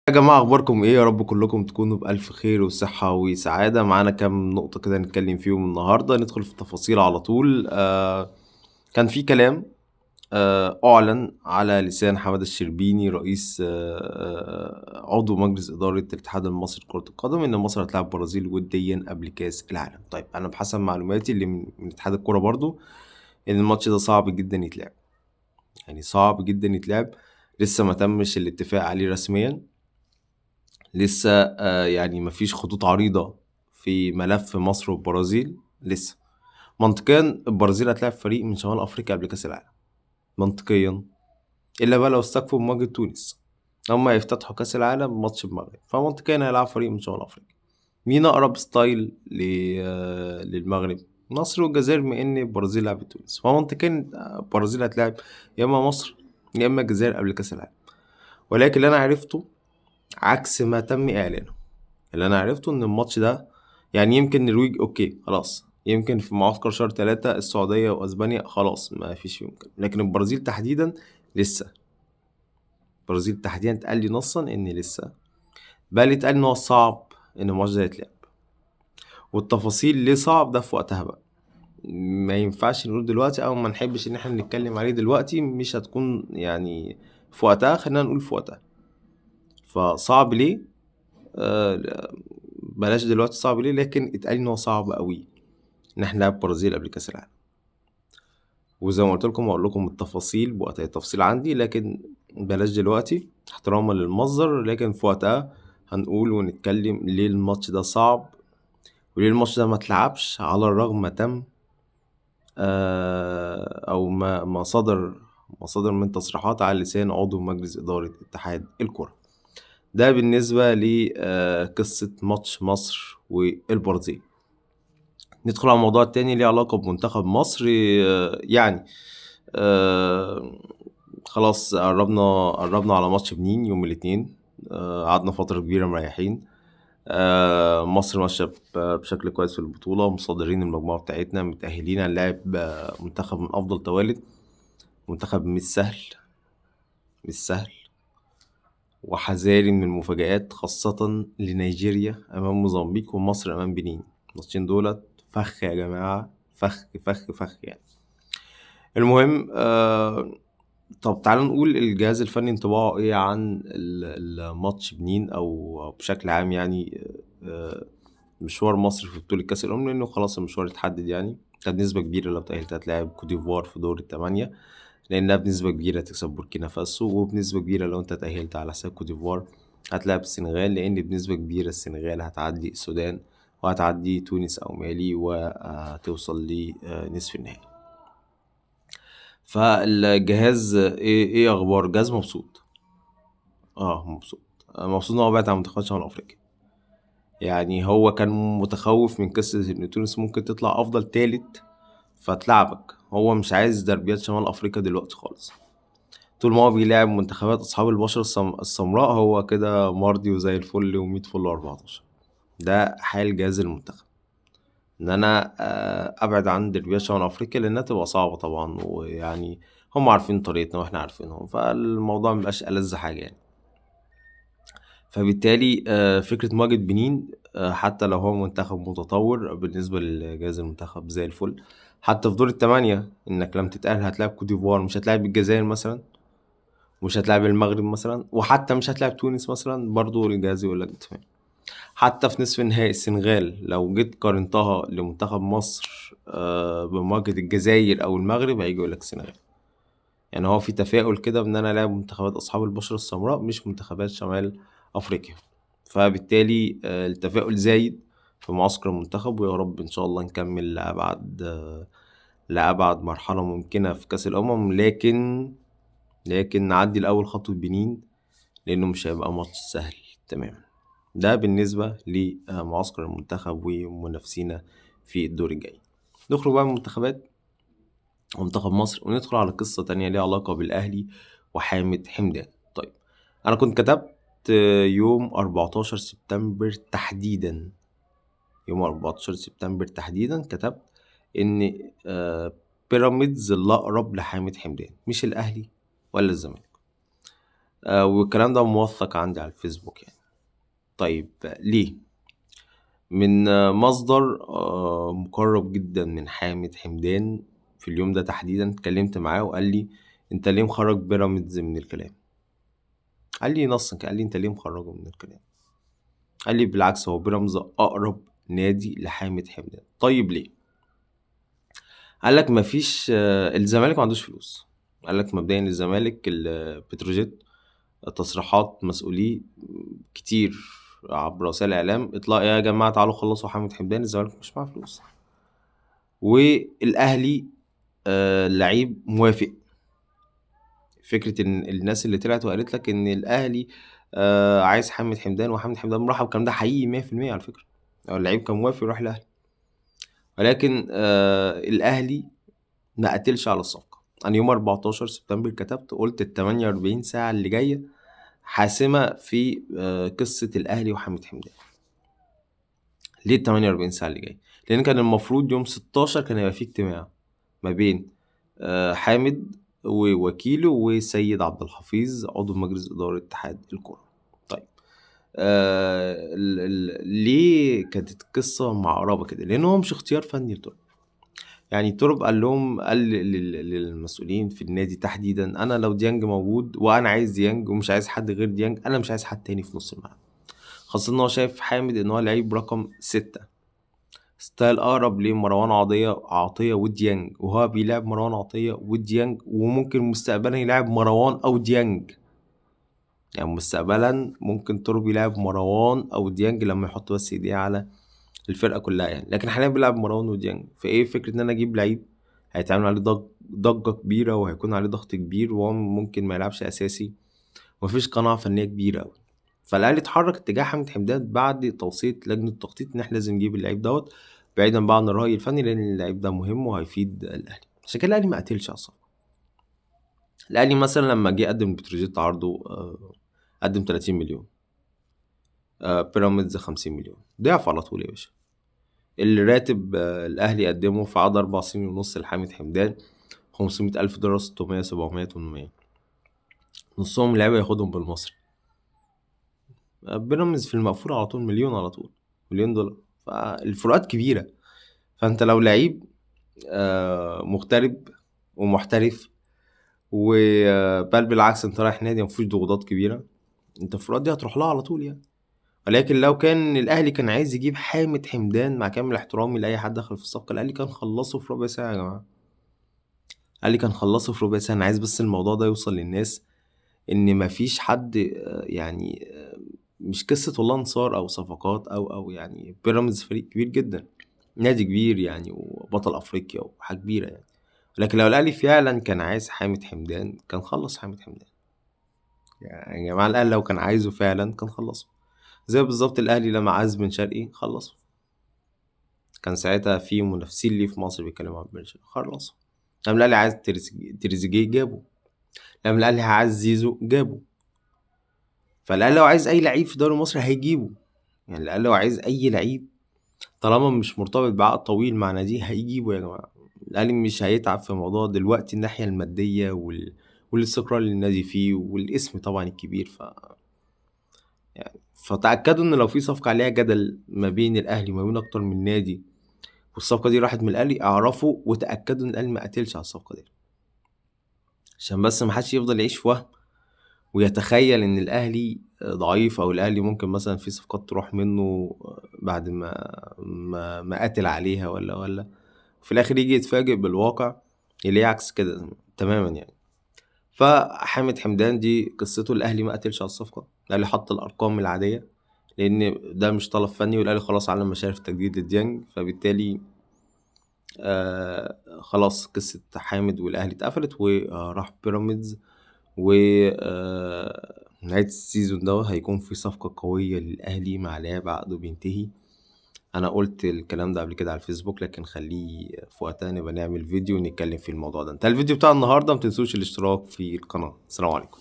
يا جماعة أخباركم إيه؟ يا رب كلكم تكونوا بألف خير وصحة وسعادة، معانا كام نقطة كده نتكلم فيهم النهاردة، ندخل في التفاصيل على طول. كان في كلام أُعلن على لسان حمادة الشربيني رئيس عضو مجلس إدارة الاتحاد المصري لكرة القدم، إن مصر هتلاعب البرازيل وديًا قبل كأس العالم. طيب أنا بحسب معلوماتي اللي من اتحاد الكورة برضه، إن الماتش ده صعب جدًا يتلعب، يعني صعب جدًا يتلعب، لسه ما تمش الاتفاق عليه رسميًا. لسه يعني ما فيش خطوط عريضة في ملف مصر والبرازيل لسه. منطقيًا البرازيل هتلاعب فريق من شمال أفريقيا قبل كأس العالم، منطقيًا، إلا بقى لو استكفوا بمواجهة تونس. هُم هيفتتحوا كأس العالم ماتش المغرب، فمنطقيًا هيلعبوا فريق من شمال أفريقيا. مين أقرب style للمغرب؟ مصر والجزائر، بما إن البرازيل لعبت تونس، فمنطقيًا البرازيل هتلاعب يا إما مصر يا إما الجزائر قبل كأس العالم. ولكن اللي أنا عرفته عكس ما تم إعلانه. اللي أنا عرفته إن الماتش ده يعني يمكن النرويج أوكي خلاص، يمكن في معسكر شهر 3 السعودية وأسبانيا خلاص ما فيش فيهم كده، لكن البرازيل تحديدًا لسه. البرازيل تحديدًا اتقال لي نصًا إن لسه، بل اتقال إن هو صعب إن الماتش ده يتلعب، والتفاصيل ليه صعب ده في وقتها بقى. ما ينفعش نقول دلوقتي أو ما نحبش إن إحنا نتكلم عليه دلوقتي، مش هتكون يعني في وقتها، خلينا نقول في وقتها. فصعب ليه؟ بلاش دلوقتي صعب ليه، لكن اتقال إن هو صعب أوي إن إحنا نلعب البرازيل قبل كأس العالم. وزي ما قُلت لكم هاقول لكم التفاصيل بوقت التفصيل عندي، لكن بلاش دلوقتي احترامًا للمصدر، لكن في وقتها هنقول ونتكلم ليه الماتش ده صعب، وليه الماتش ده ما اتلعبش على الرغم ما تم أو ما صدر من تصريحات على لسان عضو مجلس إدارة اتحاد الكورة. ده بالنسبة قصة ماتش مصر والبرازيل. ندخل على الموضوع التاني ليه علاقة بمنتخب مصر. يعني آآ خلاص قرّبنا على ماتش بنين يوم الاتنين. قعدنا فترة كبيرة مريّحين. مصر ماشية بشكل كويس في البطولة، متصدرين المجموعة بتاعتنا، متأهلين هنلاعب منتخب من أفضل توالد، منتخب مش سهل، مش سهل، وحذاري من المفاجآت خاصةً لنيجيريا أمام موزمبيق ومصر أمام بنين. الماتشين دُولة فخ يا جماعة، فخ، فخ، فخ يعني. المهم طب تعالَ نقول الجهاز الفني انطباعه إيه عن الماتش بنين أو بشكل عام يعني مشوار مصر في بطولة كأس الأمم، لإنه خلاص المشوار اتحدد يعني. أنت بنسبة كبيرة لو اتأهلت هتلاعب كوت ديفوار في دور ال8، لإنها بنسبة كبيرة هتكسب بوركينا فاسو، وبنسبة كبيرة لو أنت اتأهلت على حساب كوت ديفوار هتلاعب السنغال، لإن بنسبة كبيرة السنغال هتعدي السودان وهتعدي تونس أو مالي وهتوصل لنصف النهائي. فالجهاز إيه أخباره؟ الجهاز مبسوط، مبسوط، مبسوط إن هو بعد عن منتخبات شمال أفريقيا. يعني هو كان متخوّف من قصة إن تونس ممكن تطلع أفضل تالت فتلاعبك، هو مش عايز دربيات شمال أفريقيا دلوقتي خالص. طول ما هو بيلاعب منتخبات أصحاب البشرة السمراء هو كده مرضي وزي الفل ومِيّة فل و14. ده حال جهاز المنتخب، إن أنا أبعد عن دربيات شمال أفريقيا لإنها تبقى صعبة طبعًا، ويعني هُم عارفين طريقتنا وإحنا عارفينهم، فالموضوع ما بيبقاش ألذ حاجة يعني. فبالتالي فكرة مواجهة بنين حتى لو هو منتخب متطور بالنسبة لجهاز المنتخب زي الفل. حتى في دور ال8 إنك لمّا تتأهل هتلاعب كوت ديفوار، مش هتلاعب الجزائر مثلًا، ومش هتلاعب المغرب مثلًا، وحتى مش هتلاعب تونس مثلًا، برضه الجهاز يقول لك تمام. حتى في نصف نهائي السنغال لو جيت قارنتها لمنتخب مصر بمواجهة الجزاير أو المغرب هييجي يقول لك السنغال. يعني هو في تفاؤل كده بإن أنا ألاعب منتخبات أصحاب البشرة السمراء مش منتخبات شمال أفريقيا. فبالتالي التفاؤل زايد في معسكر المنتخب، ويا رب إن شاء الله نكمل لأبعد مرحلة ممكنة في كأس الأمم، لكن نعدي الأول خطوة بنين، لإنه مش هيبقى ماتش سهل تمامًا. ده بالنسبة لمعسكر المنتخب ومنافسينا في الدور الجاي. نخرج بقى من المنتخبات ومنتخب مصر وندخل على قصة تانية ليها علاقة بالأهلي وحامد حمدان. طيب أنا كنت كتبت يوم 14 سبتمبر تحديدًا، يوم 14 سبتمبر تحديدًا كتبت إن بيراميدز الأقرب لحامد حمدان، مش الأهلي ولا الزمالك. والكلام ده موثق عندي على الفيسبوك يعني. طيب ليه؟ من مصدر مقرب جدا من حامد حمدان في اليوم ده تحديدا، اتكلمت معاه وقال لي انت ليه مخرج بيراميدز من الكلام؟ قال لي نصا كده، قال لي انت ليه مخرجه من الكلام؟ قال لي بالعكس، هو بيراميدز اقرب نادي لحامد حمدان. طيب ليه؟ قال لك مفيش الزمالك ما عندوش فلوس. قال لك مبدئيا الزمالك بتروجيت تصريحات مسؤوليه كتير عبر وسائل الاعلام، اطلاق يا جماعه تعالوا خلصوا حامد حمدان، الزمالك مش معاه فلوس. والاهلي اللعيب موافق. فكره ان الناس اللي طلعت وقالت لك ان الاهلي عايز حامد حمدان وحامد حمدان مرحب، الكلام ده حقيقي 100% على فكره. اللعيب كان موافق يروح الاهلي، ولكن الاهلي ما قتلش على الصفقه. انا يوم 14 سبتمبر كتبت قلت ال 48 ساعه اللي جايه حاسمه في قصه الاهلي وحامد حمدان. ليه ال 48 ساعه اللي جايه؟ لان كان المفروض يوم 16 كان هيبقى في اجتماع ما بين حامد ووكيله وسيد عبد الحفيظ عضو مجلس اداره اتحاد الكره. طيب ليه كانت القصه معقربه كده؟ لان هو مش اختيار فني لترب. يعني ترب قال لهم، قال للمسؤولين في النادي تحديدا، انا لو ديانج موجود وانا عايز ديانج ومش عايز حد غير ديانج، انا مش عايز حد تاني في نص الملعب، خاصه ان هو شايف حامد ان هو لعيب رقم 6، ستايل اقرب لمروان عطيه وديانج، وهو بيلعب مروان عطيه وديانج، وممكن مستقبلا يلعب مروان او ديانج. يعني مستقبلا ممكن تربي يلعب مروان او ديانج لما يحط بس ايديه على الفرقه كلها يعني. لكن حاليا بيلعب مروان وديانج، فايه فكره ان انا اجيب لعيب هيتعمل عليه ضجه كبيره وهيكون عليه ضغط كبير وهو ممكن ما يلعبش اساسي ومفيش قناعه فنيه كبيره قوي. فالاهلي اتحرك اتجاه حمد حمدان بعد توصيه لجنه التخطيط ان احنا لازم نجيب اللعيب دوت، بعيدا بقى عن الراي الفني، لان اللعيب ده مهم وهيفيد الاهلي. عشان كده الاهلي ما قتلش اصلا. الاهلي مثلا لما جه قدم بتروجيت عرضه قدم 30 مليون، بيراميدز 50 مليون، ضعف على طول يا باشا. الراتب الاهلي قدمه في عقد 4 سنين ونص لحامد حمدان $500,000، 600 700 800، نصهم اللعيبه ياخدهم بالمصري. بيراميدز في المقفول على طول مليون، على طول $1,000,000. فالفروقات كبيره. فانت لو لعيب مغترب ومحترف بل بالعكس انت رايح نادي مفيهوش ضغوطات كبيره، انت الفروقات دي هتروح لها على طول يعني. ولكن لو كان الاهلي كان عايز يجيب حامد حمدان، مع كامل احترامي لاي حد دخل في الصفقه، الاهلي كان خلصه في ربع ساعه يا جماعه. الاهلي كان خلصه في ربع ساعه. انا عايز بس الموضوع ده يوصل للناس ان مفيش حد يعني مش قصه والله انصار او صفقات او يعني بيراميدز فريق كبير جدا، نادي كبير يعني وبطل افريقيا وحاجه كبيره يعني. لكن لو الاهلي فعلا كان عايز حامد حمدان كان خلص حامد حمدان. يعني يا جماعه الاهلي لو كان عايزه فعلا كان خلصه، زي بالظبط الاهلي لما عايز بن شرقي خلصه. كان ساعتها في منافسين ليه في مصر بيتكلموا عن بن شرقي، خلصه. لما الاهلي عايز تريزيجيه جابه، لما الاهلي عايز زيزو جابه. فالاهلي لو عايز اي لعيب في دوري مصر هيجيبه. يعني الاهلي لو عايز اي لعيب طالما مش مرتبط بعقد طويل مع ناديه هيجيبه يا جماعه. الاهلي مش هيتعب في موضوع دلوقتي الناحيه الماديه والاستقرار اللي النادي فيه والاسم طبعا الكبير. يعني فتأكدوا ان لو في صفقه عليها جدل ما بين الاهلي وما بين اكتر من نادي والصفقه دي راحت من الاهلي، اعرفوا وتأكدوا ان الاهلي ما قتلش على الصفقه دي، عشان بس ما حدش يفضل يعيش في وهم ويتخيل ان الاهلي ضعيف او الاهلي ممكن مثلا في صفقات تروح منه بعد ما قاتل عليها ولا في الاخر يجي يتفاجئ بالواقع اللي عكس كده تماما يعني. فحامد حمدان دي قصته، الاهلي ما قتلش على الصفقه، الاهلي حط الارقام العاديه لان ده مش طلب فني، والاهلي خلاص علم مشارف تجديد للديانج، فبالتالي خلاص قصه حامد والاهلي اتقفلت وراح بيراميدز. و نهاية السيزون ده هيكون في صفقة قوية للأهلي مع لاعب عقده بينتهي. أنا قلت الكلام ده قبل كده على الفيسبوك، لكن خليه في وقتها نبقى نعمل فيديو نتكلم في الموضوع ده. انتهى الفيديو بتاع النهاردة، متنسوش الاشتراك في القناة. السلام عليكم.